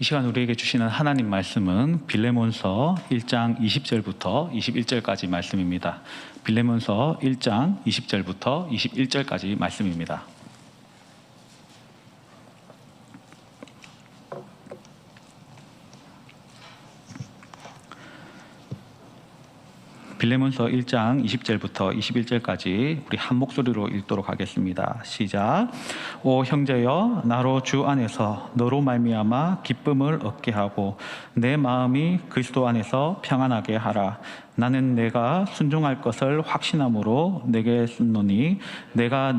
이 시간 우리에게 주시는 하나님 말씀은 빌레몬서 1장 20절부터 21절까지 말씀입니다. 빌레몬서 1장 20절부터 21절까지 말씀입니다. 빌레몬서 1장 20절부터 21절까지 우리 한 목소리로 읽도록 하겠습니다. 시작. 오 형제여, 나로 주 안에서 너로 말미암아 기쁨을 얻게 하고 내 마음이 그리스도 안에서 평안하게 하라. 나는 내가 순종할 것을 확신함으로 내게 쓴노니 내가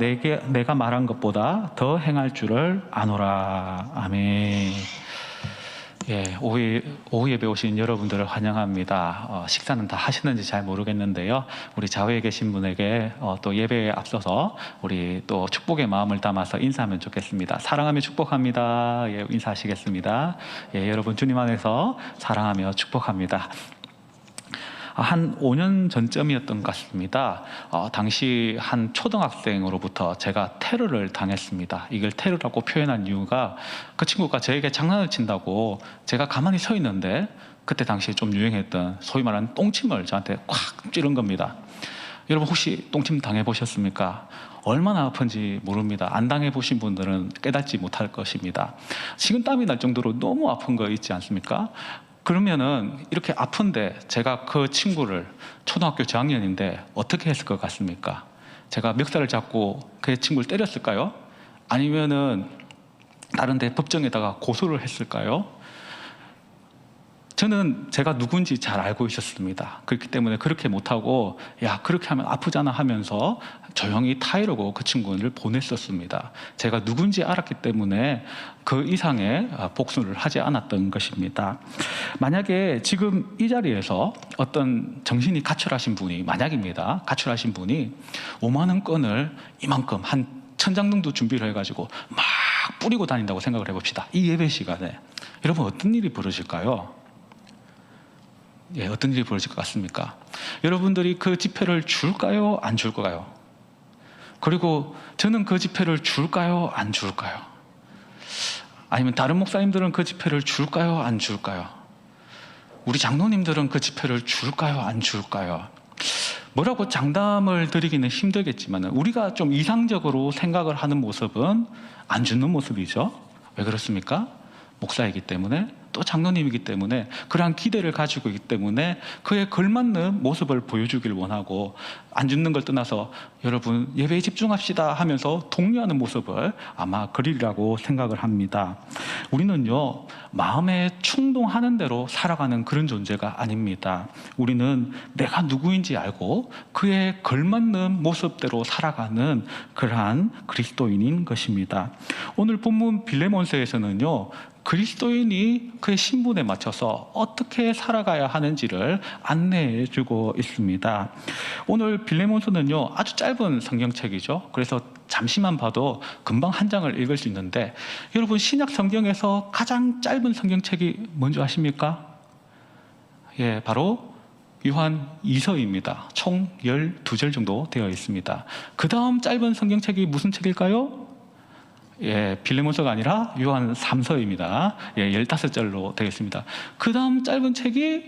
말한 것보다 더 행할 줄을 아노라. 아멘. 예, 오후 예배 오신 여러분들을 환영합니다. 식사는 다 하시는지 잘 모르겠는데요. 우리 좌우에 계신 분에게 또 예배에 앞서서 우리 또 축복의 마음을 담아서 인사하면 좋겠습니다. 사랑하며 축복합니다. 예, 인사하시겠습니다. 예, 여러분 주님 안에서 사랑하며 축복합니다. 한 5년 전쯤이었던 것 같습니다. 당시 한 초등학생으로부터 제가 테러를 당했습니다. 이걸 테러라고 표현한 이유가 그 친구가 저에게 장난을 친다고 제가 가만히 서 있는데 그때 당시에 좀 유행했던 소위 말하는 똥침을 저한테 콱 찌른 겁니다. 여러분 혹시 똥침 당해보셨습니까? 얼마나 아픈지 모릅니다. 안 당해보신 분들은 깨닫지 못할 것입니다. 식은땀이 날 정도로 너무 아픈 거 있지 않습니까? 그러면은 이렇게 아픈데 제가 그 친구를 초등학교 저학년인데 어떻게 했을 것 같습니까? 제가 멱살을 잡고 그 친구를 때렸을까요? 아니면은 다른 데 법정에다가 고소를 했을까요? 저는 제가 누군지 잘 알고 있었습니다. 그렇기 때문에 그렇게 못하고 야 그렇게 하면 아프잖아 하면서 조용히 타이르고 그 친구를 보냈었습니다. 제가 누군지 알았기 때문에 그 이상의 복수를 하지 않았던 것입니다. 만약에 지금 이 자리에서 어떤 정신이 가출하신 분이 만약입니다. 가출하신 분이 5만 원권을 이만큼 한 1000장 정도 준비를 해가지고 막 뿌리고 다닌다고 생각을 해봅시다. 이 예배 시간에 여러분 어떤 일이 벌어질까요? 예, 어떤 일이 벌어질 것 같습니까? 여러분들이 그 집회를 줄까요? 안 줄까요? 그리고 저는 그 집회를 줄까요? 안 줄까요? 아니면 다른 목사님들은 그 집회를 줄까요? 안 줄까요? 우리 장로님들은 그 집회를 줄까요? 안 줄까요? 뭐라고 장담을 드리기는 힘들겠지만 우리가 좀 이상적으로 생각을 하는 모습은 안 주는 모습이죠. 왜 그렇습니까? 목사이기 때문에 또 장로님이기 때문에 그러한 기대를 가지고 있기 때문에 그에 걸맞는 모습을 보여주길 원하고 안 죽는 걸 떠나서 여러분 예배에 집중합시다 하면서 독려하는 모습을 아마 그리라고 생각을 합니다. 우리는요 마음에 충동하는 대로 살아가는 그런 존재가 아닙니다. 우리는 내가 누구인지 알고 그에 걸맞는 모습대로 살아가는 그러한 그리스도인인 것입니다. 오늘 본문 빌레몬서에서는요 그리스도인이 그의 신분에 맞춰서 어떻게 살아가야 하는지를 안내해 주고 있습니다. 오늘 빌레몬서는요 아주 짧은 성경책이죠. 그래서 잠시만 봐도 금방 한 장을 읽을 수 있는데 여러분 신약 성경에서 가장 짧은 성경책이 뭔지 아십니까? 예, 바로 요한 2서입니다. 총 12절 정도 되어 있습니다. 그 다음 짧은 성경책이 무슨 책일까요? 예, 빌레몬서가 아니라 요한 3서입니다. 예, 15절로 되어 있습니다. 그 다음 짧은 책이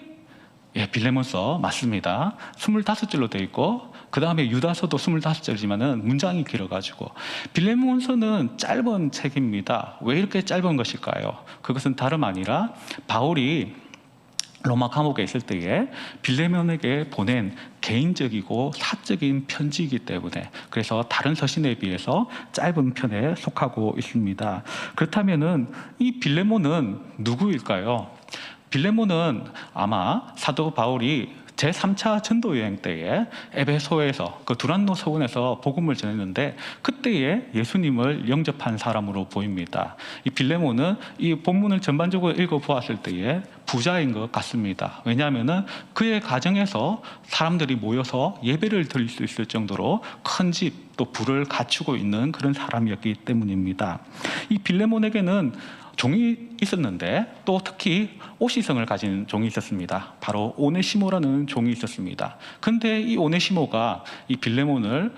예, 빌레몬서 맞습니다. 25절로 되어 있고 그 다음에 유다서도 25절이지만은 문장이 길어가지고 빌레몬서는 짧은 책입니다. 왜 이렇게 짧은 것일까요? 그것은 다름 아니라 바울이 로마 감옥에 있을 때에 빌레몬에게 보낸 개인적이고 사적인 편지이기 때문에 그래서 다른 서신에 비해서 짧은 편에 속하고 있습니다. 그렇다면은 이 빌레몬은 누구일까요? 빌레몬은 아마 사도 바울이 제3차 전도여행 때에 에베소에서 그 두란노 서원에서 복음을 전했는데 그때에 예수님을 영접한 사람으로 보입니다. 이 빌레몬은 이 본문을 전반적으로 읽어보았을 때에 부자인 것 같습니다. 왜냐하면 그의 가정에서 사람들이 모여서 예배를 드릴 수 있을 정도로 큰 집 또 부를 갖추고 있는 그런 사람이었기 때문입니다. 이 빌레몬에게는 종이 있었는데 또 특히 오시성을 가진 종이 있었습니다. 바로 오네시모라는 종이 있었습니다. 근데 이 오네시모가 이 빌레몬을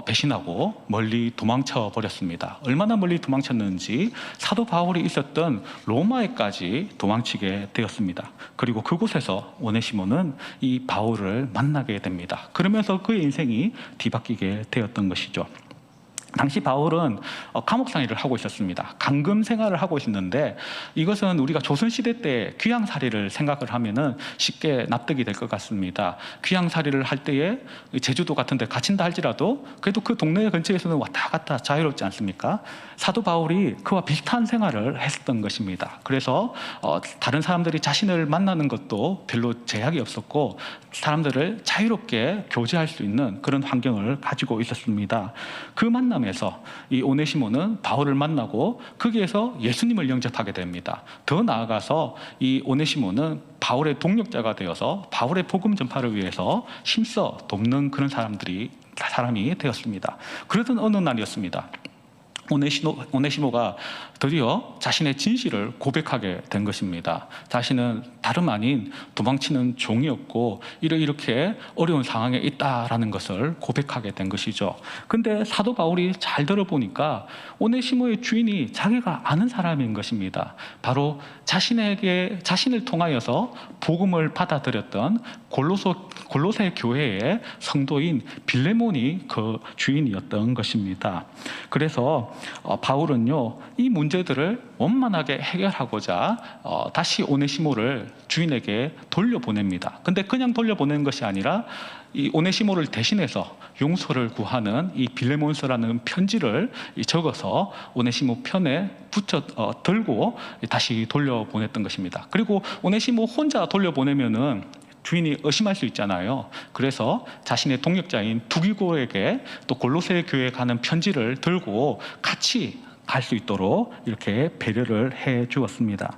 배신하고 멀리 도망쳐 버렸습니다. 얼마나 멀리 도망쳤는지 사도 바울이 있었던 로마에까지 도망치게 되었습니다. 그리고 그곳에서 오네시모는 이 바울을 만나게 됩니다. 그러면서 그의 인생이 뒤바뀌게 되었던 것이죠. 당시 바울은 감옥상일을 하고 있었습니다. 감금 생활을 하고 있었는데, 이것은 우리가 조선시대 때 귀양살이를 생각을 하면은 쉽게 납득이 될 것 같습니다. 귀양살이를 할 때에 제주도 같은 데 갇힌다 할지라도 그래도 그 동네 근처에서는 왔다 갔다 자유롭지 않습니까? 사도 바울이 그와 비슷한 생활을 했었던 것입니다. 그래서 다른 사람들이 자신을 만나는 것도 별로 제약이 없었고, 사람들을 자유롭게 교제할 수 있는 그런 환경을 가지고 있었습니다. 그 만남에서 이 오네시모는 바울을 만나고 거기에서 예수님을 영접하게 됩니다. 더 나아가서 이 오네시모는 바울의 동력자가 되어서 바울의 복음 전파를 위해서 힘써 돕는 그런 사람이 되었습니다. 그러던 어느 날이었습니다. 오네시모가 드디어 자신의 진실을 고백하게 된 것입니다. 자신은 다름 아닌 도망치는 종이었고 이렇게 어려운 상황에 있다라는 것을 고백하게 된 것이죠. 근데 사도 바울이 잘 들어보니까 오네시모의 주인이 자기가 아는 사람인 것입니다. 바로 자신을 통하여서 복음을 받아들였던 골로새 교회의 성도인 빌레몬이 그 주인이었던 것입니다. 그래서 바울은요, 이 문제들을 원만하게 해결하고자 다시 오네시모를 주인에게 돌려보냅니다. 근데 그냥 돌려보내는 것이 아니라 이 오네시모를 대신해서 용서를 구하는 이 빌레몬서라는 편지를 적어서 오네시모 편에 들고 다시 돌려보냈던 것입니다. 그리고 오네시모 혼자 돌려보내면은 주인이 의심할 수 있잖아요. 그래서 자신의 동역자인 두기고에게 또 골로새 교회에 가는 편지를 들고 같이 갈 수 있도록 이렇게 배려를 해 주었습니다.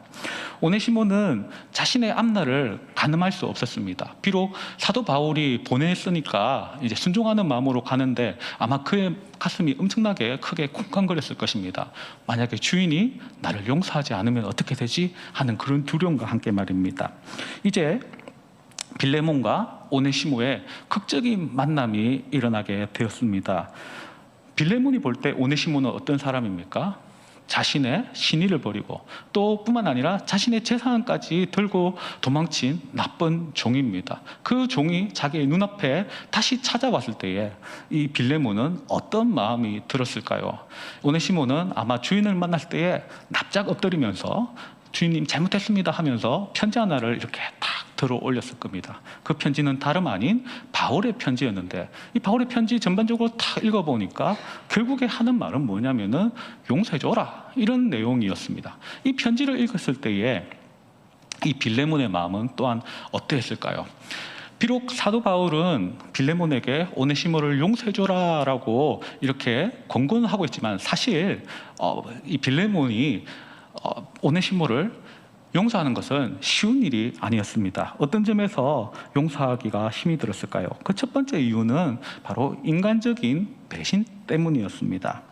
오네시모는 자신의 앞날을 가늠할 수 없었습니다. 비록 사도 바울이 보냈으니까 이제 순종하는 마음으로 가는데 아마 그의 가슴이 엄청나게 크게 쿵쾅거렸을 것입니다. 만약에 주인이 나를 용서하지 않으면 어떻게 되지? 하는 그런 두려움과 함께 말입니다. 이제 빌레몬과 오네시모의 극적인 만남이 일어나게 되었습니다. 빌레몬이 볼 때 오네시모는 어떤 사람입니까? 자신의 신의를 버리고 또 뿐만 아니라 자신의 재산까지 들고 도망친 나쁜 종입니다. 그 종이 자기의 눈앞에 다시 찾아왔을 때에 이 빌레몬은 어떤 마음이 들었을까요? 오네시모는 아마 주인을 만났을 때에 납작 엎드리면서 주인님 잘못했습니다 하면서 편지 하나를 이렇게 탁 들어 올렸을 겁니다. 그 편지는 다름 아닌 바울의 편지였는데, 이 바울의 편지 전반적으로 다 읽어보니까 결국에 하는 말은 뭐냐면은 용서해줘라, 이런 내용이었습니다. 이 편지를 읽었을 때에 이 빌레몬의 마음은 또한 어떠했을까요? 비록 사도 바울은 빌레몬에게 오네시모를 용서해줘라라고 이렇게 권고는 하고 있지만, 사실 이 빌레몬이 오네시모를 용서하는 것은 쉬운 일이 아니었습니다. 어떤 점에서 용서하기가 힘이 들었을까요? 그 첫 번째 이유는 바로 인간적인 배신 때문이었습니다.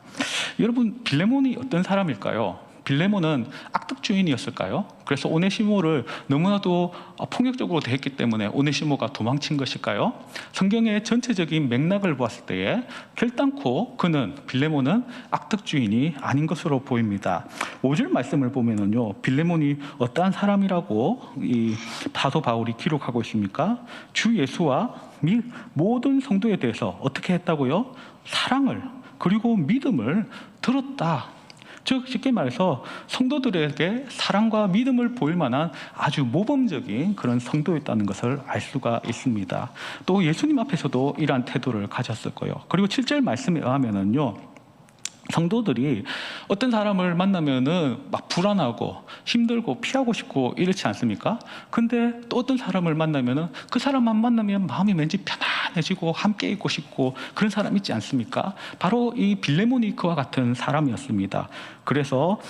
여러분, 빌레몬이 어떤 사람일까요? 빌레몬은 악덕 주인이었을까요? 그래서 오네시모를 너무나도 폭력적으로 대했기 때문에 오네시모가 도망친 것일까요? 성경의 전체적인 맥락을 보았을 때에 결단코 빌레몬은 악덕 주인이 아닌 것으로 보입니다. 5절 말씀을 보면은요, 빌레몬이 어떠한 사람이라고 이 사도 바울이 기록하고 있습니까? 주 예수와 및 모든 성도에 대해서 어떻게 했다고요? 사랑을 그리고 믿음을 들었다. 즉 쉽게 말해서 성도들에게 사랑과 믿음을 보일 만한 아주 모범적인 그런 성도였다는 것을 알 수가 있습니다. 또 예수님 앞에서도 이러한 태도를 가졌을 거예요. 그리고 7절 말씀에 의하면은요, 성도들이 어떤 사람을 만나면은 막 불안하고 힘들고 피하고 싶고 이렇지 않습니까? 근데 또 어떤 사람을 만나면은 그 사람만 만나면 마음이 왠지 편안해지고 함께 있고 싶고 그런 사람 있지 않습니까? 바로 이 빌레몬이 그와 같은 사람이었습니다. 그래서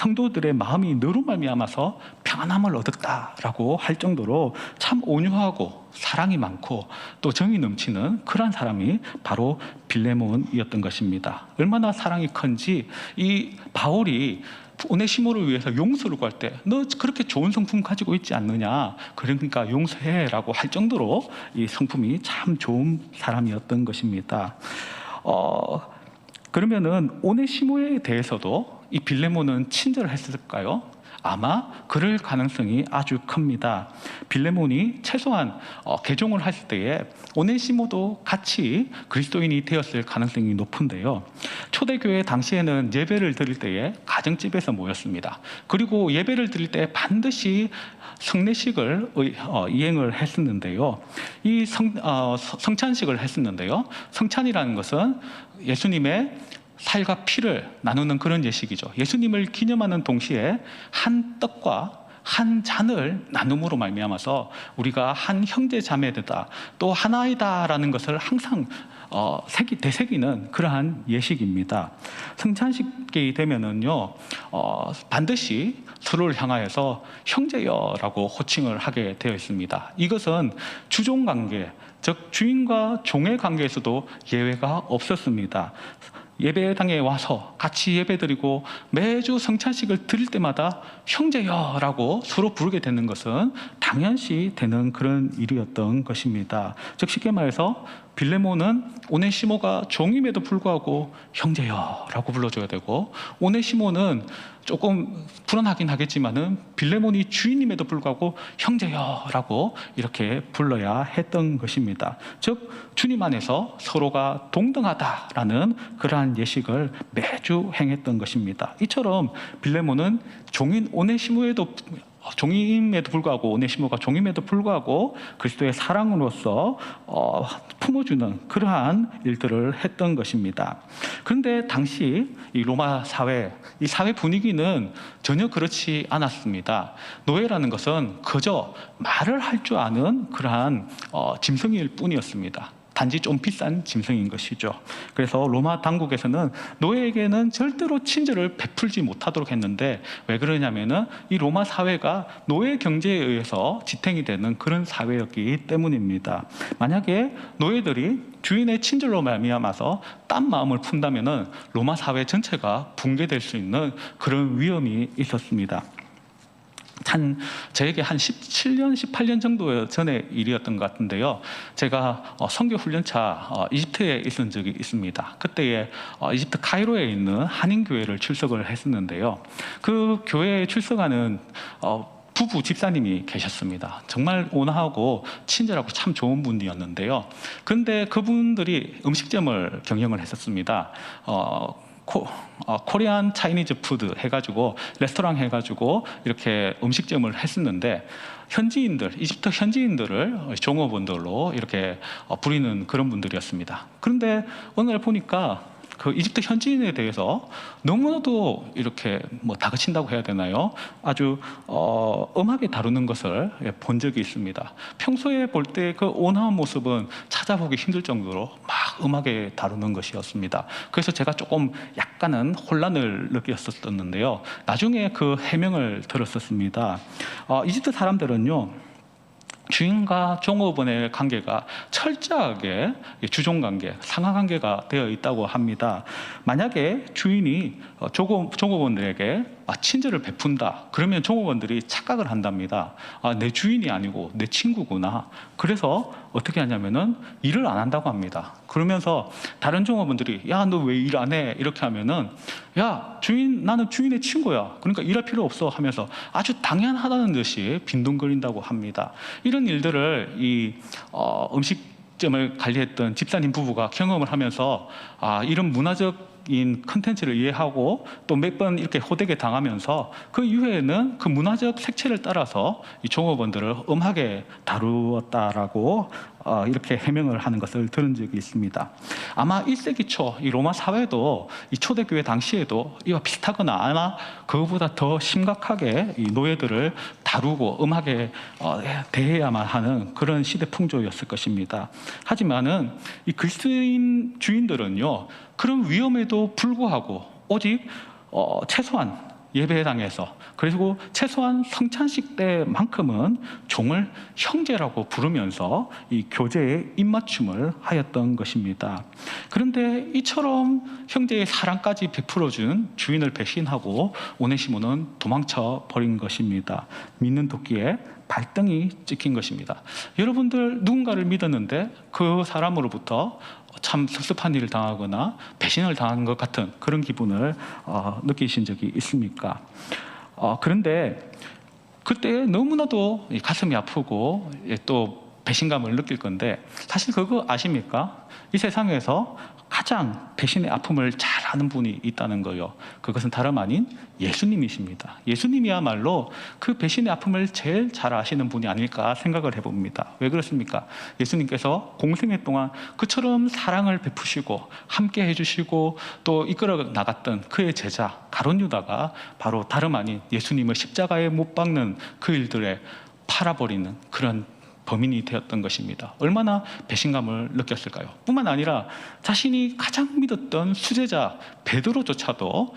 성도들의 마음이 너로 말미암아서 평안함을 얻었다라고 할 정도로 참 온유하고 사랑이 많고 또 정이 넘치는 그러한 사람이 바로 빌레몬이었던 것입니다. 얼마나 사랑이 큰지 이 바울이 오네시모를 위해서 용서를 구할 때 너 그렇게 좋은 성품 가지고 있지 않느냐, 그러니까 용서해라고 할 정도로 이 성품이 참 좋은 사람이었던 것입니다. 그러면은 오네시모에 대해서도 이 빌레몬은 친절을 했을까요? 아마 그럴 가능성이 아주 큽니다. 빌레몬이 최소한 개종을 했을 때에 오네시모도 같이 그리스도인이 되었을 가능성이 높은데요. 초대교회 당시에는 예배를 드릴 때에 가정집에서 모였습니다. 그리고 예배를 드릴 때 반드시 성례식을 이행을 했었는데요. 이 성찬식을 했었는데요. 성찬이라는 것은 예수님의 살과 피를 나누는 그런 예식이죠. 예수님을 기념하는 동시에 한 떡과 한 잔을 나눔으로 말미암아서 우리가 한 형제 자매다, 또 하나이다라는 것을 항상 되새기는 그러한 예식입니다. 성찬식이 되면은요, 반드시 서로를 향하여서 형제여라고 호칭을 하게 되어 있습니다. 이것은 주종 관계, 즉 주인과 종의 관계에서도 예외가 없었습니다. 예배당에 와서 같이 예배드리고 매주 성찬식을 드릴 때마다 형제여라고 서로 부르게 되는 것은 당연시 되는 그런 일이었던 것입니다. 즉 쉽게 말해서 빌레몬은 오네시모가 종임에도 불구하고 형제여라고 불러줘야 되고, 오네시모는 조금 불안하긴 하겠지만은 빌레몬이 주인임에도 불구하고 형제여라고 이렇게 불러야 했던 것입니다. 즉 주님 안에서 서로가 동등하다라는 그러한 예식을 매주 행했던 것입니다. 이처럼 빌레몬은 종임에도 불구하고, 오네시모가 종임에도 불구하고 그리스도의 사랑으로서 품어주는 그러한 일들을 했던 것입니다. 그런데 당시 이 로마 사회, 이 사회 분위기는 전혀 그렇지 않았습니다. 노예라는 것은 그저 말을 할 줄 아는 그러한 짐승일 뿐이었습니다. 단지 좀 비싼 짐승인 것이죠. 그래서 로마 당국에서는 노예에게는 절대로 친절을 베풀지 못하도록 했는데, 왜 그러냐면은 이 로마 사회가 노예 경제에 의해서 지탱이 되는 그런 사회였기 때문입니다. 만약에 노예들이 주인의 친절로 말미암아서 딴 마음을 푼다면은 로마 사회 전체가 붕괴될 수 있는 그런 위험이 있었습니다. 저에게 한 17년, 18년 정도 전의 일이었던 것 같은데요. 제가 선교 훈련차 이집트에 있은 적이 있습니다. 그때에 이집트 카이로에 있는 한인교회를 출석을 했었는데요. 그 교회에 출석하는 부부 집사님이 계셨습니다. 정말 온화하고 친절하고 참 좋은 분이었는데요. 그런데 그분들이 음식점을 경영을 했었습니다. 코리안 차이니즈 푸드 해가지고 레스토랑 해가지고 이렇게 음식점을 했었는데, 이집트 현지인들을 종업원들로 이렇게 부리는 그런 분들이었습니다. 그런데 어느 날 보니까 그 이집트 현지인에 대해서 너무나도 이렇게 다그친다고 해야 되나요? 아주 엄하게 다루는 것을 본 적이 있습니다. 평소에 볼 때 그 온화한 모습은 찾아보기 힘들 정도로 막 엄하게 다루는 것이었습니다. 그래서 제가 조금 약간은 혼란을 느꼈었는데요. 나중에 그 해명을 들었었습니다. 이집트 사람들은요, 주인과 종업원의 관계가 철저하게 주종관계, 상하관계가 되어 있다고 합니다. 만약에 주인이 종업원들에게 친절을 베푼다, 그러면 종업원들이 착각을 한답니다. 내 주인이 아니고 내 친구구나. 그래서 어떻게 하냐면은 일을 안 한다고 합니다. 그러면서 다른 종업원들이 야, 너 왜 일 안 해? 이렇게 하면은 야, 나는 주인의 친구야. 그러니까 일할 필요 없어 하면서 아주 당연하다는 듯이 빈둥거린다고 합니다. 이런 일들을 이 음식점을 관리했던 집사님 부부가 경험을 하면서 이런 문화적인 컨텐츠를 이해하고 또 몇 번 이렇게 호되게 당하면서 그 이후에는 그 문화적 색채를 따라서 이 종업원들을 엄하게 다루었다라고 이렇게 해명을 하는 것을 들은 적이 있습니다. 아마 1세기 초 이 로마 사회도 이 초대교회 당시에도 이와 비슷하거나 아마 그거보다 더 심각하게 이 노예들을 다루고 엄하게 대해야만 하는 그런 시대 풍조였을 것입니다. 하지만은 이 그리스도인 주인들은요, 그런 위험에도 불구하고 오직 최소한 예배당에서, 그리고 최소한 성찬식 때만큼은 종을 형제라고 부르면서 이 교제에 입맞춤을 하였던 것입니다. 그런데 이처럼 형제의 사랑까지 베풀어준 주인을 배신하고 오네시모는 도망쳐 버린 것입니다. 믿는 도끼에 발등이 찍힌 것입니다. 여러분들 누군가를 믿었는데 그 사람으로부터 참 섭섭한 일을 당하거나 배신을 당한 것 같은 그런 기분을 느끼신 적이 있습니까? 그런데 그때 너무나도 가슴이 아프고 또 배신감을 느낄 건데, 사실 그거 아십니까? 이 세상에서 가장 배신의 아픔을 잘 아는 분이 있다는 거요. 그것은 다름 아닌 예수님이십니다. 예수님이야말로 그 배신의 아픔을 제일 잘 아시는 분이 아닐까 생각을 해봅니다. 왜 그렇습니까? 예수님께서 공생애 동안 그처럼 사랑을 베푸시고 함께 해주시고 또 이끌어 나갔던 그의 제자 가룟 유다가 바로 다름 아닌 예수님을 십자가에 못 박는 그 일들에 팔아버리는 그런 범인이 되었던 것입니다. 얼마나 배신감을 느꼈을까요? 뿐만 아니라 자신이 가장 믿었던 수제자 베드로조차도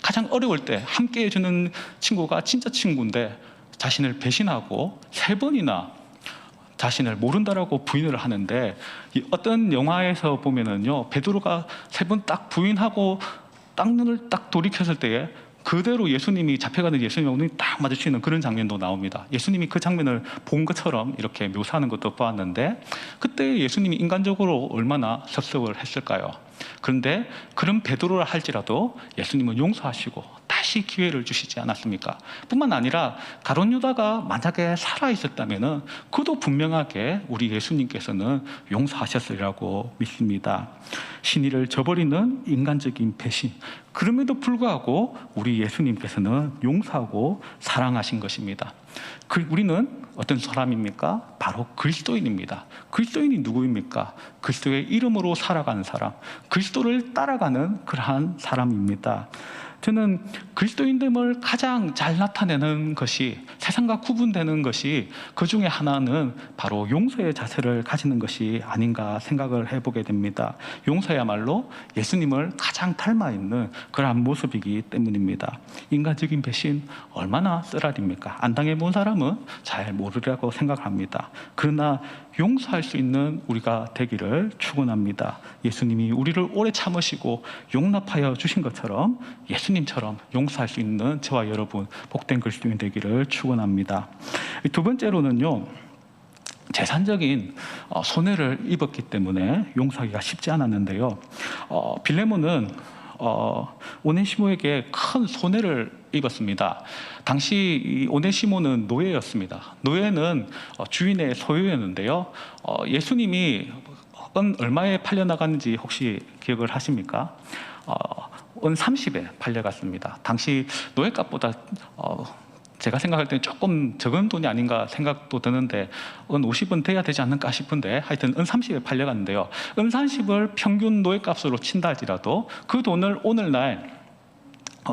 가장 어려울 때 함께 해주는 친구가 진짜 친구인데 자신을 배신하고 3번이나 자신을 모른다라고 부인을 하는데, 어떤 영화에서 보면은요, 베드로가 3번 딱 부인하고 딱 눈을 딱 돌이켰을 때에 그대로 예수님이 잡혀가는 예수님과 눈이 딱 마주치는 그런 장면도 나옵니다. 예수님이 그 장면을 본 것처럼 이렇게 묘사하는 것도 보았는데, 그때 예수님이 인간적으로 얼마나 섭섭을 했을까요? 그런데 그런 베드로라 할지라도 예수님은 용서하시고 다시 기회를 주시지 않았습니까? 뿐만 아니라 가룟 유다가 만약에 살아 있었다면은 그도 분명하게 우리 예수님께서는 용서하셨으리라고 믿습니다. 신의를 저버리는 인간적인 배신, 그럼에도 불구하고 우리 예수님께서는 용서하고 사랑하신 것입니다. 우리는 어떤 사람입니까? 바로 그리스도인입니다. 그리스도인이 누구입니까? 그리스도의 이름으로 살아가는 사람, 그리스도를 따라가는 그러한 사람입니다. 저는 그리스도인됨을 가장 잘 나타내는 것이, 세상과 구분되는 것이 그 중에 하나는 바로 용서의 자세를 가지는 것이 아닌가 생각을 해보게 됩니다. 용서야말로 예수님을 가장 닮아 있는 그러한 모습이기 때문입니다. 인간적인 배신 얼마나 쓰라립니까? 안 당해본 사람은 잘 모르리라고 생각합니다. 그러나 용서할 수 있는 우리가 되기를 축원합니다. 예수님이 우리를 오래 참으시고 용납하여 주신 것처럼 예수님처럼 용서할 수 있는 저와 여러분 복된 그리스도인 되기를 축원합니다. 두 번째로는요, 재산적인 손해를 입었기 때문에 용서하기가 쉽지 않았는데요. 빌레몬은 오네시모에게 큰 손해를 입었습니다. 당시 이 오네시모는 노예였습니다. 노예는 주인의 소유였는데요. 예수님이 은 얼마에 팔려나갔는지 혹시 기억을 하십니까? 은 30에 팔려갔습니다. 당시 노예값보다 제가 생각할 때는 조금 적은 돈이 아닌가 생각도 드는데 은 50은 돼야 되지 않을까 싶은데, 하여튼 은 30에 팔려갔는데요. 은 30을 평균 노예값으로 친다 할지라도 그 돈을 오늘날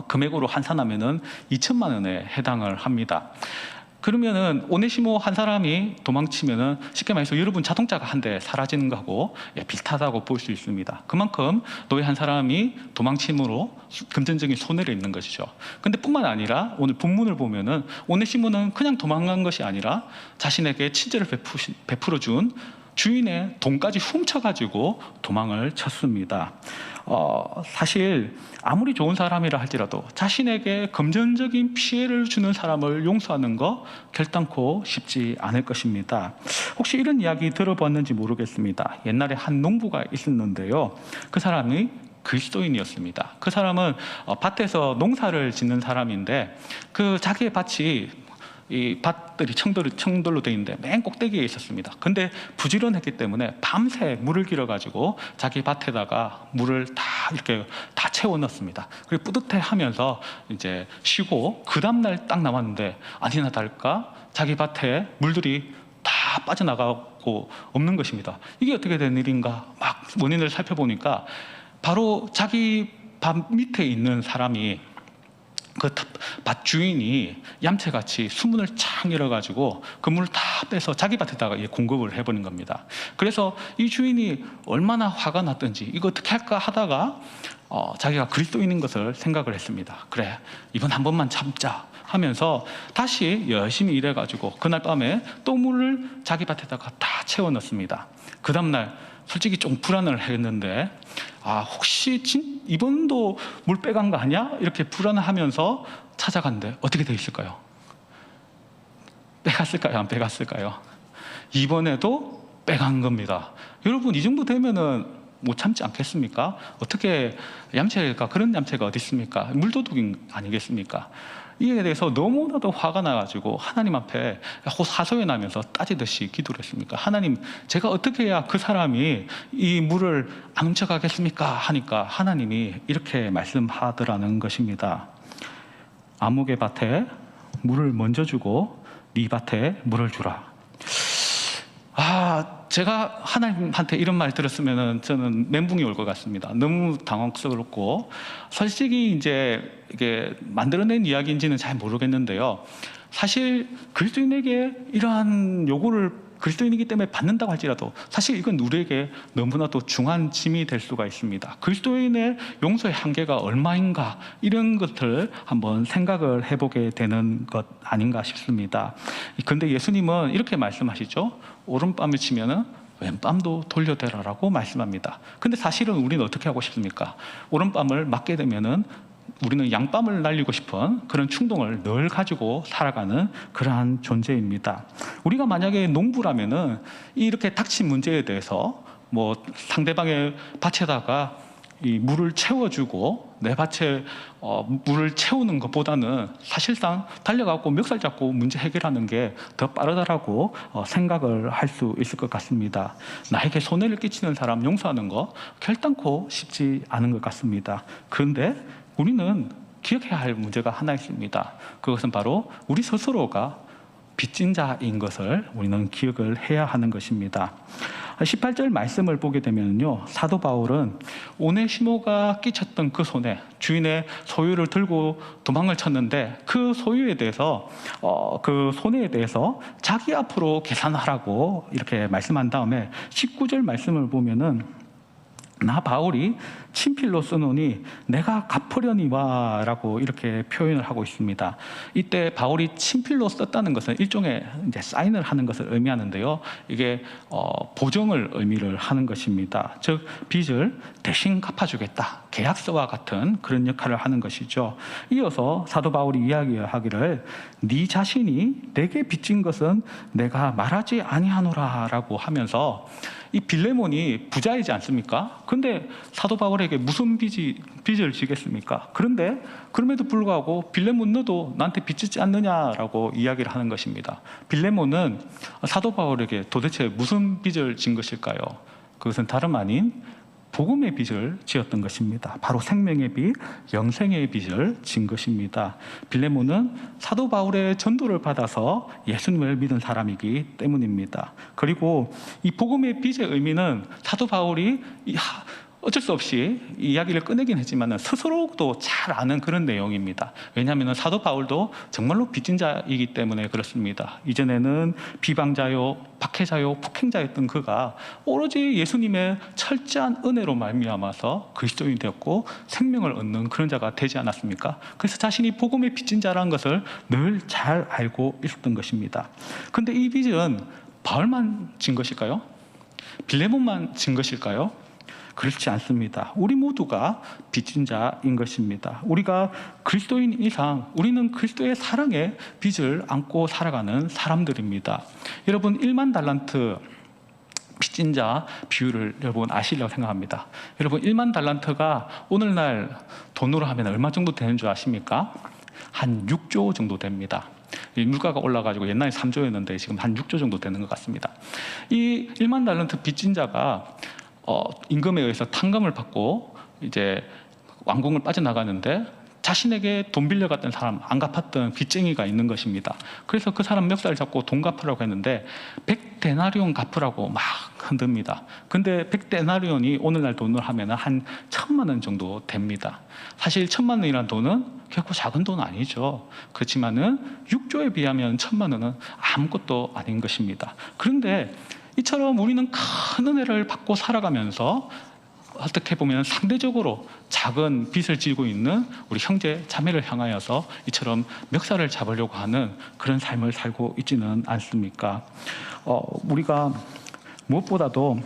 금액으로 환산하면은 2천만 원에 해당을 합니다. 그러면은 오네시모 한 사람이 도망치면은 쉽게 말해서 여러분 자동차가 한 대 사라지는 거하고 비슷하다고 볼 수 있습니다. 그만큼 노예 한 사람이 도망침으로 금전적인 손해를 입는 것이죠. 근데 뿐만 아니라 오늘 본문을 보면은 오네시모는 그냥 도망간 것이 아니라 자신에게 친절을 베풀어 준 주인의 돈까지 훔쳐가지고 도망을 쳤습니다. 사실 아무리 좋은 사람이라 할지라도 자신에게 금전적인 피해를 주는 사람을 용서하는 거 결단코 쉽지 않을 것입니다. 혹시 이런 이야기 들어봤는지 모르겠습니다. 옛날에 한 농부가 있었는데요. 그 사람이 그리스도인이었습니다. 그 사람은 밭에서 농사를 짓는 사람인데 그 자기의 밭이 이 밭들이 청돌로 되어 있는데 맨 꼭대기에 있었습니다. 근데 부지런했기 때문에 밤새 물을 길어가지고 자기 밭에다가 물을 다 이렇게 다 채워 넣었습니다. 그리고 뿌듯해하면서 이제 쉬고 그 다음날 딱 남았는데 아니나 다를까 자기 밭에 물들이 다 빠져나가고 없는 것입니다. 이게 어떻게 된 일인가 막 원인을 살펴보니까 바로 자기 밭 밑에 있는 사람이 그 밭 주인이 얌체같이 수문을 착 열어가지고 그 물을 다 빼서 자기 밭에다가 공급을 해버린 겁니다. 그래서 이 주인이 얼마나 화가 났던지 이거 어떻게 할까 하다가 자기가 그리스도인인 것을 생각을 했습니다. 그래, 이번 한 번만 참자 하면서 다시 열심히 일해가지고 그날 밤에 또 물을 자기 밭에다가 다 채워 넣습니다. 그 다음날 솔직히 좀 불안을 했는데 혹시 이번도 물 빼간 거 아니야? 이렇게 불안을 하면서 찾아갔는데 어떻게 돼 있을까요? 빼갔을까요? 안 빼갔을까요? 이번에도 빼간 겁니다. 여러분, 이 정도 되면은 못 참지 않겠습니까? 어떻게 얌체가, 그런 얌체가 어디 있습니까? 물도둑 아니겠습니까? 이에 대해서 너무나도 화가 나가지고 하나님 앞에 하소연하면서 따지듯이 기도를 했습니까? 하나님, 제가 어떻게 해야 그 사람이 이 물을 안 훔쳐가겠습니까? 하니까 하나님이 이렇게 말씀하더라는 것입니다. 아무개 밭에 물을 먼저 주고 네 밭에 물을 주라. 제가 하나님한테 이런 말 들었으면 저는 멘붕이 올 것 같습니다. 너무 당황스럽고, 솔직히 이제 이게 만들어낸 이야기인지는 잘 모르겠는데요. 사실 그리스도인에게 이러한 요구를 그리스도인이기 때문에 받는다고 할지라도 사실 이건 우리에게 너무나도 중한 짐이 될 수가 있습니다. 그리스도인의 용서의 한계가 얼마인가, 이런 것을 한번 생각을 해보게 되는 것 아닌가 싶습니다. 근데 예수님은 이렇게 말씀하시죠. 오른밤을 치면은 왼밤도 돌려대라라고 말씀합니다. 근데 사실은 우리는 어떻게 하고 싶습니까? 오른밤을 맞게 되면은 우리는 양밤을 날리고 싶은 그런 충동을 늘 가지고 살아가는 그러한 존재입니다. 우리가 만약에 농부라면은 이렇게 닥친 문제에 대해서 상대방의 밭에다가 이 물을 채워주고 내 밭에 물을 채우는 것보다는 사실상 달려가고 멱살 잡고 문제 해결하는 게 더 빠르다라고 생각을 할 수 있을 것 같습니다. 나에게 손해를 끼치는 사람 용서하는 거 결단코 쉽지 않은 것 같습니다. 그런데 우리는 기억해야 할 문제가 하나 있습니다. 그것은 바로 우리 스스로가 빚진 자인 것을 우리는 기억을 해야 하는 것입니다. 18절 말씀을 보게 되면요, 사도 바울은 오네시모가 끼쳤던 그 손에, 주인의 소유를 들고 도망을 쳤는데 그 소유에 대해서 그 손해에 대해서 자기 앞으로 계산하라고 이렇게 말씀한 다음에 19절 말씀을 보면은 나 바울이 친필로 쓰노니 내가 갚으려니와 라고 이렇게 표현을 하고 있습니다. 이때 바울이 친필로 썼다는 것은 일종의 이제 사인을 하는 것을 의미하는데요, 이게 보증을 의미를 하는 것입니다. 즉 빚을 대신 갚아주겠다, 계약서와 같은 그런 역할을 하는 것이죠. 이어서 사도 바울이 이야기하기를 네 자신이 내게 빚진 것은 내가 말하지 아니하노라 라고 하면서, 이 빌레몬이 부자이지 않습니까? 근데 사도 바울에게 무슨 빚을 지겠습니까? 그런데 그럼에도 불구하고 빌레몬 너도 나한테 빚 짓지 않느냐라고 이야기를 하는 것입니다. 빌레몬은 사도 바울에게 도대체 무슨 빚을 진 것일까요? 그것은 다름 아닌 복음의 빚을 지었던 것입니다. 바로 생명의 빚, 영생의 빚을 진 것입니다. 빌레몬은 사도 바울의 전도를 받아서 예수님을 믿은 사람이기 때문입니다. 그리고 이 복음의 빚의 의미는 사도 바울이 어쩔 수 없이 이야기를 꺼내긴 했지만 스스로도 잘 아는 그런 내용입니다. 왜냐하면 사도 바울도 정말로 빚진 자이기 때문에 그렇습니다. 이전에는 비방자요, 박해자요, 폭행자였던 그가 오로지 예수님의 철저한 은혜로 말미암아서 그리스도인이 되었고 생명을 얻는 그런 자가 되지 않았습니까? 그래서 자신이 복음의 빚진 자라는 것을 늘 잘 알고 있었던 것입니다. 그런데 이 빚은 바울만 진 것일까요? 빌레몬만 진 것일까요? 그렇지 않습니다. 우리 모두가 빚진 자인 것입니다. 우리가 그리스도인 이상 우리는 그리스도의 사랑의 빚을 안고 살아가는 사람들입니다. 여러분, 1만 달란트 빚진 자 비율을 여러분 아시려고 생각합니다. 여러분, 1만 달란트가 오늘날 돈으로 하면 얼마 정도 되는 줄 아십니까? 한 6조 정도 됩니다. 물가가 올라가지고 옛날에 3조였는데 지금 한 6조 정도 되는 것 같습니다. 이 1만 달란트 빚진 자가 임금에 의해서 탕감을 받고 이제 왕궁을 빠져나가는데 자신에게 돈 빌려갔던 사람, 안 갚았던 빚쟁이가 있는 것입니다. 그래서 그 사람 멱살을 잡고 돈 갚으라고 했는데 100데나리온 갚으라고 막 흔듭니다. 근데 100데나리온이 오늘날 돈으로 하면 한 1,000만 원 정도 됩니다. 사실 1,000만 원이라는 돈은 결코 작은 돈 아니죠. 그렇지만은 6조에 비하면 1,000만 원은 아무것도 아닌 것입니다. 그런데 이처럼 우리는 큰 은혜를 받고 살아가면서 어떻게 보면 상대적으로 작은 빚을 지고 있는 우리 형제 자매를 향하여서 이처럼 멱살을 잡으려고 하는 그런 삶을 살고 있지는 않습니까? 우리가 무엇보다도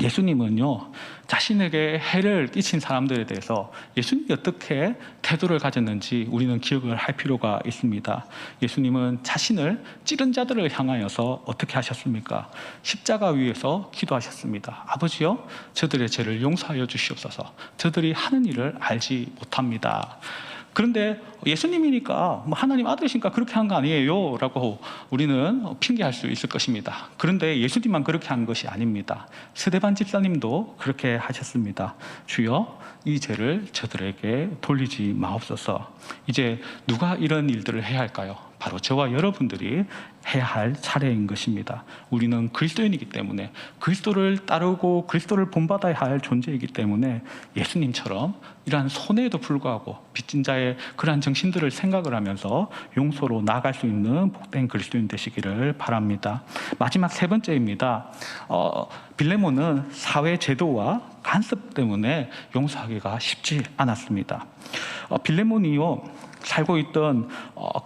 예수님은요, 자신에게 해를 끼친 사람들에 대해서 예수님이 어떻게 태도를 가졌는지 우리는 기억을 할 필요가 있습니다. 예수님은 자신을 찌른 자들을 향하여서 어떻게 하셨습니까? 십자가 위에서 기도하셨습니다. 아버지요, 저들의 죄를 용서하여 주시옵소서. 저들이 하는 일을 알지 못합니다. 그런데 예수님이니까 하나님 아들이시니까 그렇게 한 거 아니에요 라고 우리는 핑계할 수 있을 것입니다. 그런데 예수님만 그렇게 한 것이 아닙니다. 스데반 집사님도 그렇게 하셨습니다. 주여, 이 죄를 저들에게 돌리지 마옵소서. 이제 누가 이런 일들을 해야 할까요? 바로 저와 여러분들이 해야 할 차례인 것입니다. 우리는 그리스도인이기 때문에, 그리스도를 따르고 그리스도를 본받아야 할 존재이기 때문에 예수님처럼 이러한 손해에도 불구하고 빚진 자의 그러한 정신들을 생각을 하면서 용서로 나아갈 수 있는 복된 그리스도인 되시기를 바랍니다. 마지막 세 번째입니다. 빌레몬은 사회 제도와 간섭 때문에 용서하기가 쉽지 않았습니다. 빌레몬이요, 살고 있던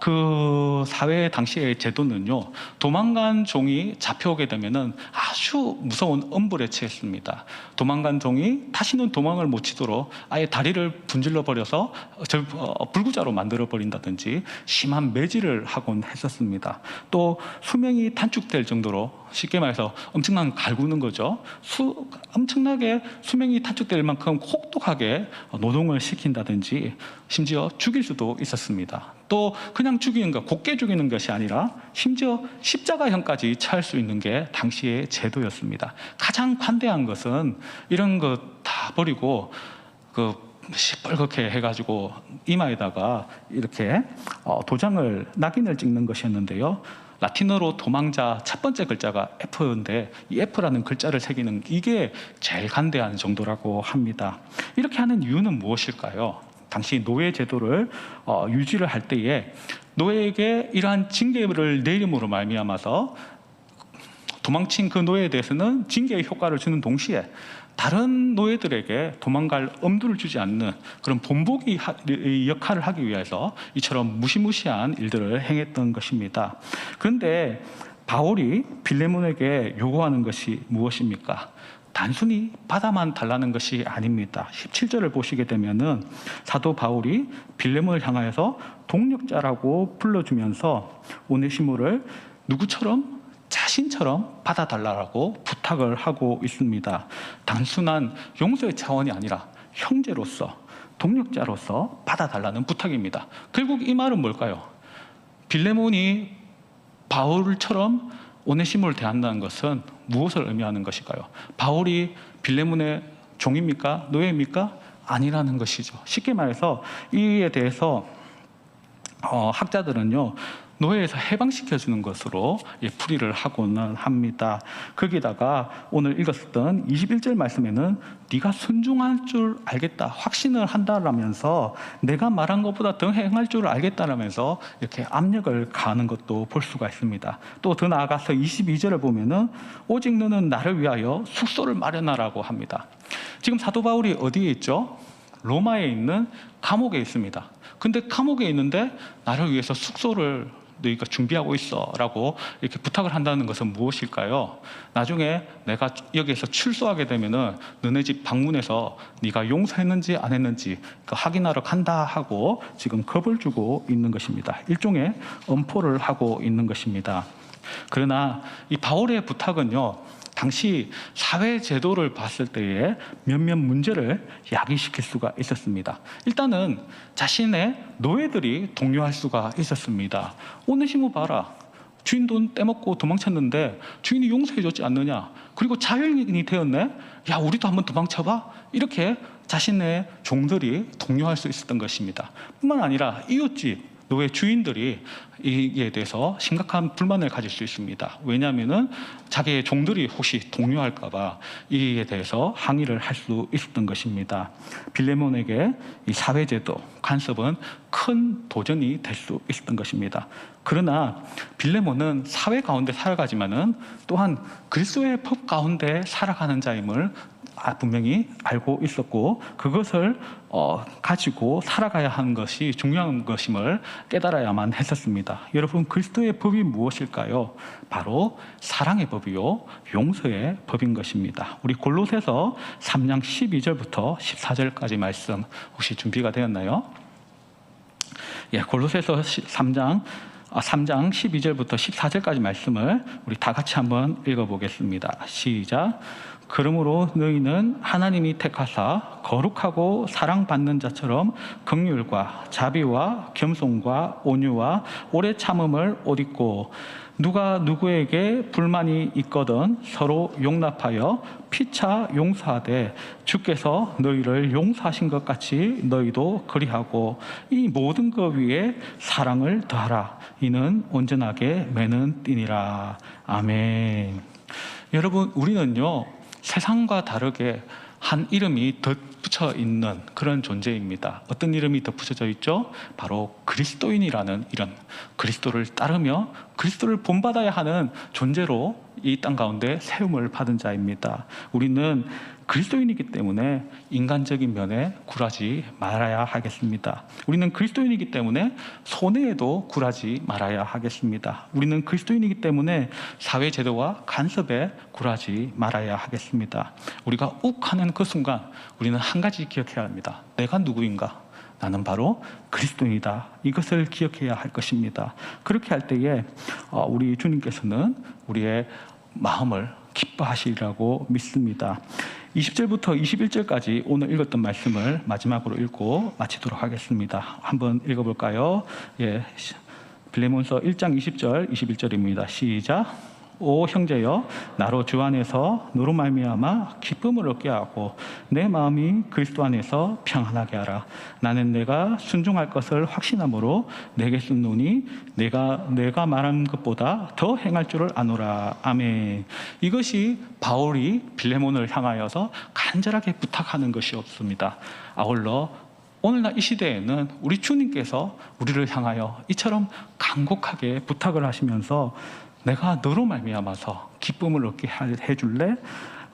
그 사회 당시의 제도는요, 도망간 종이 잡혀오게 되면은 아주 무서운 엄벌에 처했습니다. 도망간 종이 다시는 도망을 못 치도록 아예 다리를 분질러 버려서 불구자로 만들어 버린다든지 심한 매질을 하곤 했었습니다. 또 수명이 단축될 정도로, 쉽게 말해서 엄청난 갈구는 거죠. 엄청나게 수명이 단축될 만큼 혹독하게 노동을 시킨다든지 심지어 죽일 수도 있었습니다. 또 그냥 죽이는 것, 곱게 죽이는 것이 아니라 심지어 십자가형까지 처할 수 있는 게 당시의 제도였습니다. 가장 관대한 것은 이런 것 다 버리고 시뻘겋게 해가지고 이마에다가 이렇게 도장을, 낙인을 찍는 것이었는데요. 라틴어로 도망자 첫 번째 글자가 F인데 이 F라는 글자를 새기는, 이게 제일 간대한 정도라고 합니다. 이렇게 하는 이유는 무엇일까요? 당시 노예 제도를 유지를 할 때에 노예에게 이러한 징계를 내림으로 말미암아서 도망친 그 노예에 대해서는 징계의 효과를 주는 동시에 다른 노예들에게 도망갈 엄두를 주지 않는 그런 본보기 역할을 하기 위해서 이처럼 무시무시한 일들을 행했던 것입니다. 그런데 바울이 빌레몬에게 요구하는 것이 무엇입니까? 단순히 받아만 달라는 것이 아닙니다. 17절을 보시게 되면은 사도 바울이 빌레몬을 향하여서 동력자라고 불러주면서 오네시모를 누구처럼? 자신처럼 받아달라고 부탁을 하고 있습니다. 단순한 용서의 차원이 아니라 형제로서, 동력자로서 받아달라는 부탁입니다. 결국 이 말은 뭘까요? 빌레몬이 바울처럼 오네시모를 대한다는 것은 무엇을 의미하는 것일까요? 바울이 빌레몬의 종입니까? 노예입니까? 아니라는 것이죠. 쉽게 말해서 이에 대해서 학자들은요, 노예에서 해방시켜주는 것으로 풀이를 하고는 합니다. 거기다가 오늘 읽었던 21절 말씀에는 네가 순종할 줄 알겠다, 확신을 한다라면서 내가 말한 것보다 더 행할 줄 알겠다라면서 이렇게 압력을 가하는 것도 볼 수가 있습니다. 또 더 나아가서 22절을 보면은 오직 너는 나를 위하여 숙소를 마련하라고 합니다. 지금 사도 바울이 어디에 있죠? 로마에 있는 감옥에 있습니다. 근데 감옥에 있는데 나를 위해서 숙소를 너희가 준비하고 있어 라고 이렇게 부탁을 한다는 것은 무엇일까요? 나중에 내가 여기에서 출소하게 되면은 너네 집 방문해서 네가 용서했는지 안 했는지 확인하러 간다 하고 지금 겁을 주고 있는 것입니다. 일종의 엄포를 하고 있는 것입니다. 그러나 이 바울의 부탁은요, 당시 사회 제도를 봤을 때에 몇몇 문제를 야기시킬 수가 있었습니다. 일단은 자신의 노예들이 동요할 수가 있었습니다. 오네시모 봐라, 주인 돈 떼먹고 도망쳤는데 주인이 용서해줬지 않느냐? 그리고 자연인이 되었네? 야, 우리도 한번 도망쳐봐? 이렇게 자신의 종들이 독려할 수 있었던 것입니다. 뿐만 아니라 이웃집 노예 주인들이 이에 대해서 심각한 불만을 가질 수 있습니다. 왜냐하면은 자기의 종들이 혹시 동요할까봐 이에 대해서 항의를 할 수 있었던 것입니다. 빌레몬에게 이 사회제도 간섭은 큰 도전이 될 수 있었던 것입니다. 그러나 빌레몬은 사회 가운데 살아가지만은 또한 그리스도의 법 가운데 살아가는 자임을 분명히 알고 있었고, 그것을 가지고 살아가야 하는 것이 중요한 것임을 깨달아야만 했었습니다. 여러분, 그리스도의 법이 무엇일까요? 바로 사랑의 법이요, 용서의 법인 것입니다. 우리 골로새서 3장 12절부터 14절까지 말씀 혹시 준비가 되었나요? 예, 골로새서 3장 12절부터 14절까지 말씀을 우리 다 같이 한번 읽어보겠습니다. 시작. 그러므로 너희는 하나님이 택하사 거룩하고 사랑받는 자처럼 긍휼과 자비와 겸손과 온유와 오래 참음을 옷 입고, 누가 누구에게 불만이 있거든 서로 용납하여 피차 용서하되 주께서 너희를 용서하신 것 같이 너희도 그리하고, 이 모든 것 위에 사랑을 더하라. 이는 온전하게 매는 띠니라. 아멘. 여러분, 우리는요 세상과 다르게 한 이름이 덧붙여 있는 그런 존재입니다. 어떤 이름이 덧붙여져 있죠? 바로 그리스도인이라는 이름. 그리스도를 따르며 그리스도를 본받아야 하는 존재로 이 땅 가운데 세움을 받은 자입니다. 우리는 그리스도인이기 때문에 인간적인 면에 굴하지 말아야 하겠습니다. 우리는 그리스도인이기 때문에 손해에도 굴하지 말아야 하겠습니다. 우리는 그리스도인이기 때문에 사회제도와 간섭에 굴하지 말아야 하겠습니다. 우리가 욱하는 그 순간 우리는 한 가지 기억해야 합니다. 내가 누구인가? 나는 바로 그리스도인이다. 이것을 기억해야 할 것입니다. 그렇게 할 때에 우리 주님께서는 우리의 마음을 기뻐하시리라고 믿습니다. 20절부터 21절까지 오늘 읽었던 말씀을 마지막으로 읽고 마치도록 하겠습니다. 한번 읽어볼까요? 예, 빌레몬서 1장 20절 21절입니다. 시작. 오 형제여, 나로 주 안에서 너로 말미암아 기쁨을 얻게 하고 내 마음이 그리스도 안에서 평안하게 하라. 나는 내가 순종할 것을 확신함으로 내게 쓴노니 내가 말한 것보다 더 행할 줄을 아노라. 아멘. 이것이 바울이 빌레몬을 향하여서 간절하게 부탁하는 것이 없습니다. 아울러 오늘날 이 시대에는 우리 주님께서 우리를 향하여 이처럼 간곡하게 부탁을 하시면서 내가 너로 말미암아서 기쁨을 얻게 해줄래?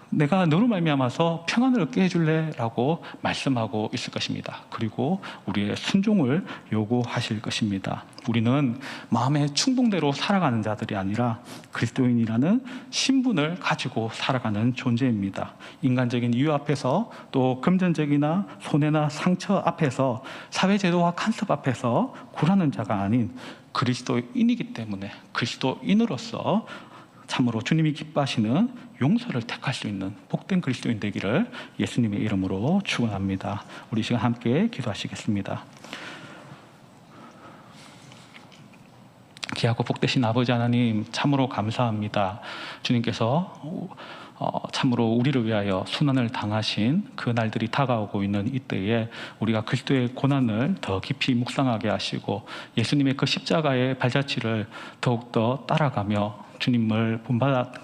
내가 너로 말미암아서 평안을 얻게 해줄래? 라고 말씀하고 있을 것입니다. 그리고 우리의 순종을 요구하실 것입니다. 우리는 마음의 충동대로 살아가는 자들이 아니라 그리스도인이라는 신분을 가지고 살아가는 존재입니다. 인간적인 이유 앞에서, 또 금전적이나 손해나 상처 앞에서, 사회제도와 간섭 앞에서 굴하는 자가 아닌 그리스도인이기 때문에 그리스도인으로서 참으로 주님이 기뻐하시는 용서를 택할 수 있는 복된 그리스도인 되기를 예수님의 이름으로 축원합니다. 우리 시간 함께 기도하시겠습니다. 귀하고 복되신 아버지 하나님, 참으로 감사합니다. 주님께서 참으로 우리를 위하여 순환을 당하신 그 날들이 다가오고 있는 이때에 우리가 그리스도의 고난을 더 깊이 묵상하게 하시고 예수님의 그 십자가의 발자취를 더욱더 따라가며 주님을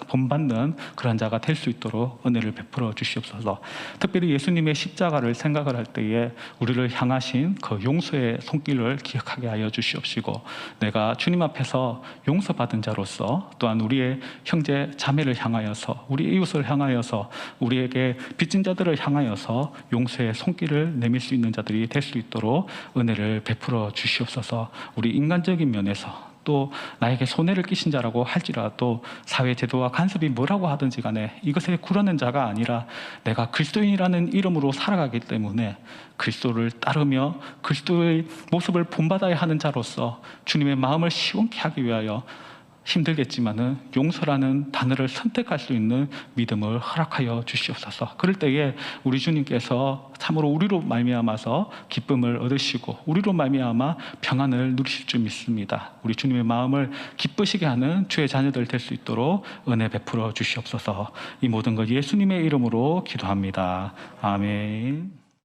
본받는 그런 자가 될 수 있도록 은혜를 베풀어 주시옵소서. 특별히 예수님의 십자가를 생각을 할 때에 우리를 향하신 그 용서의 손길을 기억하게 하여 주시옵시고, 내가 주님 앞에서 용서받은 자로서 또한 우리의 형제 자매를 향하여서, 우리 이웃을 향하여서, 우리에게 빚진 자들을 향하여서 용서의 손길을 내밀 수 있는 자들이 될 수 있도록 은혜를 베풀어 주시옵소서. 우리 인간적인 면에서 또 나에게 손해를 끼친 자라고 할지라도 사회 제도와 간섭이 뭐라고 하든지 간에 이것에 굴하는 자가 아니라 내가 그리스도인이라는 이름으로 살아가기 때문에 그리스도를 따르며 그리스도의 모습을 본받아야 하는 자로서 주님의 마음을 시원케 하기 위하여 힘들겠지만은 용서라는 단어를 선택할 수 있는 믿음을 허락하여 주시옵소서. 그럴 때에 우리 주님께서 참으로 우리로 말미암아서 기쁨을 얻으시고 우리로 말미암아 평안을 누리실 줄 믿습니다. 우리 주님의 마음을 기쁘시게 하는 주의 자녀들 될 수 있도록 은혜 베풀어 주시옵소서. 이 모든 것 예수님의 이름으로 기도합니다. 아멘.